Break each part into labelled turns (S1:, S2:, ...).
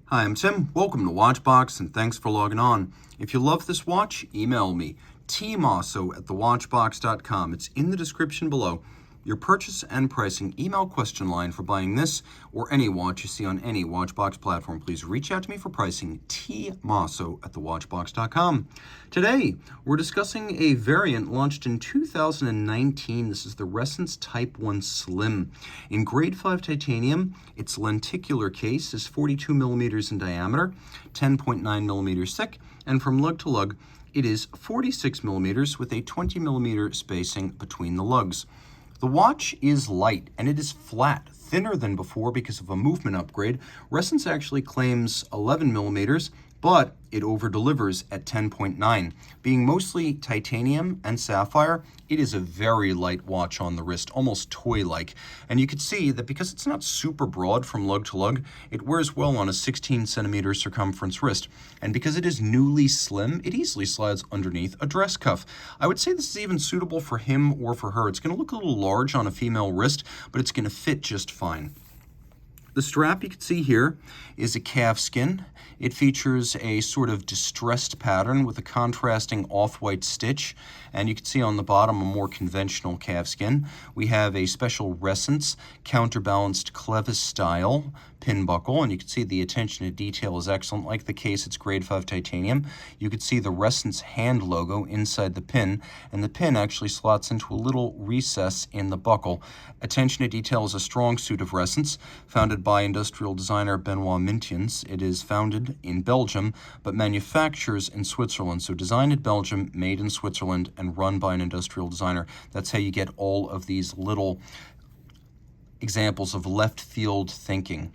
S1: Hi, I'm Tim. Welcome to Watchbox, and thanks for logging on. If you love this watch, email me, Team Mosso at thewatchbox.com. It's in the description below. Your purchase and pricing email question line for buying this or any watch you see on any Watchbox platform. Please reach out to me for pricing, tmosso at thewatchbox.com. Today, we're discussing a variant launched in 2019. This is the Ressence Type 1 Slim. In grade 5 titanium, its lenticular case is 42 millimeters in diameter, 10.9 millimeters thick, and from lug to lug, it is 46 millimeters with a 20 millimeter spacing between the lugs. The watch is light and it is flat, thinner than before because of a movement upgrade. Ressence actually claims 11 millimeters, but it over-delivers at 10.9. Being mostly titanium and sapphire, it is a very light watch on the wrist, almost toy-like. And you can see that because it's not super broad from lug to lug, it wears well on a 16 centimeter circumference wrist. And because it is newly slim, it easily slides underneath a dress cuff. I would say this is even suitable for him or for her. It's going to look a little large on a female wrist, but it's going to fit just fine. The strap you can see here is a calf skin. It features a sort of distressed pattern with a contrasting off-white stitch, and you can see on the bottom a more conventional calf skin. We have a special Ressence counterbalanced clevis style pin buckle, and you can see the attention to detail is excellent. Like the case, it's grade 5 titanium. You can see the Ressence hand logo inside the pin, and the pin actually slots into a little recess in the buckle. Attention to detail is a strong suit of Ressence, founded by industrial designer Benoit Mintiens. It is founded in Belgium, but manufactures in Switzerland. So designed in Belgium, made in Switzerland, and run by an industrial designer. That's how you get all of these little examples of left field thinking.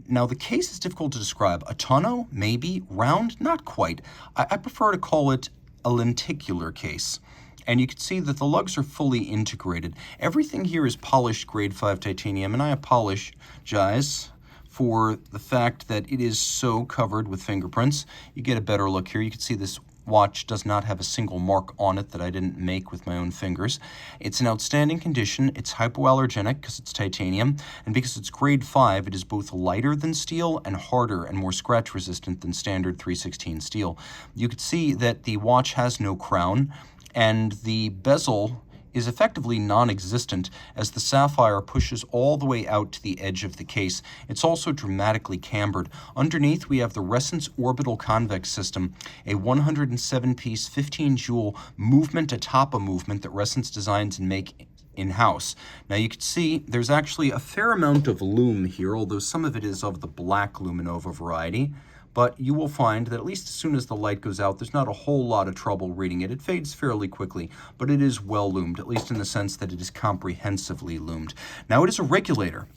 S1: Now, the case is difficult to describe. A tonneau, maybe. Round, not quite. I prefer to call it a lenticular case. And you can see that the lugs are fully integrated. Everything here is polished grade 5 titanium, and I apologize for the fact that it is so covered with fingerprints. You get a better look here. You can see this watch does not have a single mark on it that I didn't make with my own fingers. It's in outstanding condition. It's hypoallergenic because it's titanium, and because it's grade 5, it is both lighter than steel and harder and more scratch resistant than standard 316 steel. You can see that the watch has no crown, and the bezel is effectively non-existent as the sapphire pushes all the way out to the edge of the case. It's also dramatically cambered. Underneath, we have the Ressence orbital convex system, a 107-piece, 15-joule movement atop a movement that Ressence designs and make in-house. Now you can see there's actually a fair amount of lume here, although some of it is of the black luminova variety. But you will find that at least as soon as the light goes out, there's not a whole lot of trouble reading it. It fades fairly quickly, but it is well loomed, at least in the sense that it is comprehensively loomed. Now it is a regulator.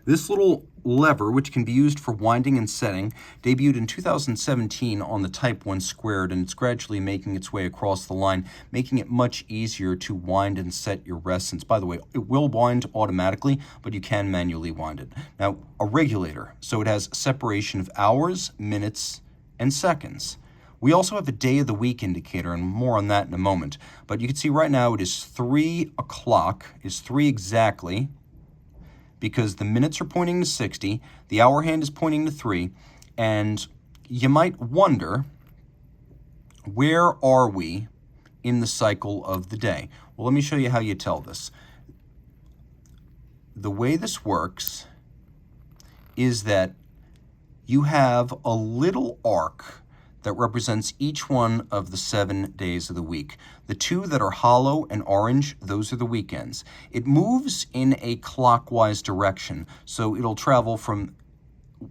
S1: This little lever, which can be used for winding and setting, debuted in 2017 on the Type 1 Squared, and it's gradually making its way across the line, making it much easier to wind and set your Ressence. By the way, it will wind automatically, but you can manually wind it. Now, a regulator, so it has separation of hours, minutes, and seconds. We also have a day of the week indicator, and more on that in a moment. But you can see right now it is 3 o'clock, is 3 exactly, because the minutes are pointing to 60, the hour hand is pointing to 3, and you might wonder, where are we in the cycle of the day? Well, let me show you how you tell this. The way this works is that you have a little arc that represents each one of the 7 days of the week. The 2 that are hollow and orange, those are the weekends. It moves in a clockwise direction, so it'll travel from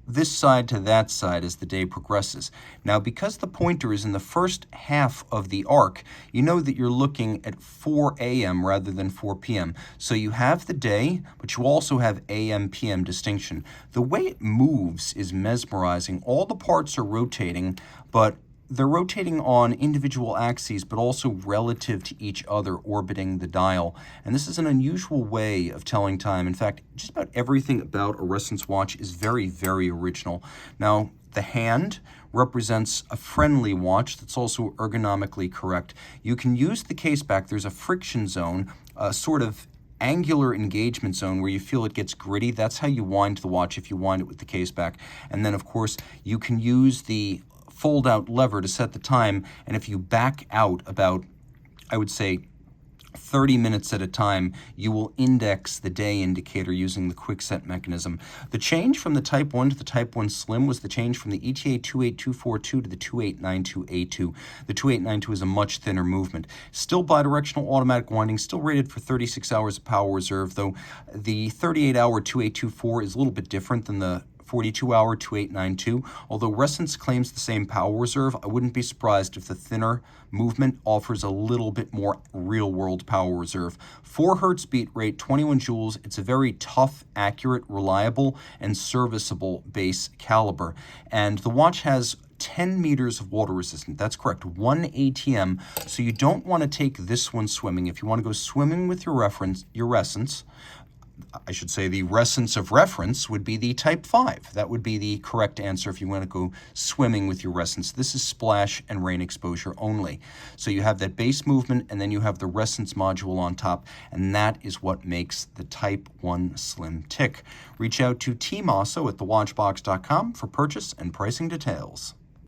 S1: this side to that side as the day progresses. Now, because the pointer is in the first half of the arc, you know that you're looking at 4 a.m. rather than 4 p.m. So you have the day, but you also have a.m.-p.m. distinction. The way it moves is mesmerizing. All the parts are rotating, but they're rotating on individual axes, but also relative to each other, orbiting the dial. And this is an unusual way of telling time. In fact, just about everything about a Ressence watch is very, very original. Now, the hand represents a friendly watch that's also ergonomically correct. You can use the case back. There's a friction zone, sort of angular engagement zone where you feel it gets gritty. That's how you wind the watch if you wind it with the case back. And then, of course, you can use the fold-out lever to set the time, and if you back out about, I would say, 30 minutes at a time, you will index the day indicator using the quick set mechanism. The change from the Type 1 to the Type 1 Slim was the change from the ETA 28242 to the 2892A2. The 2892 is a much thinner movement. Still bidirectional automatic winding, still rated for 36 hours of power reserve, though the 38-hour 2824 is a little bit different than the 42-hour 2892. Although Ressence claims the same power reserve, I wouldn't be surprised if the thinner movement offers a little bit more real-world power reserve. 4 hertz beat rate, 21 joules. It's a very tough, accurate, reliable, and serviceable base caliber. And the watch has 10 meters of water resistant. That's correct, 1 ATM. So you don't want to take this one swimming. If you want to go swimming with your Ressence, I should say the Ressence of reference would be the Type 5. That would be the correct answer if you want to go swimming with your Ressence. This is splash and rain exposure only. So you have that base movement, and then you have the Ressence module on top, and that is what makes the Type 1 Slim tick. Reach out to Team Mosso at thewatchbox.com for purchase and pricing details.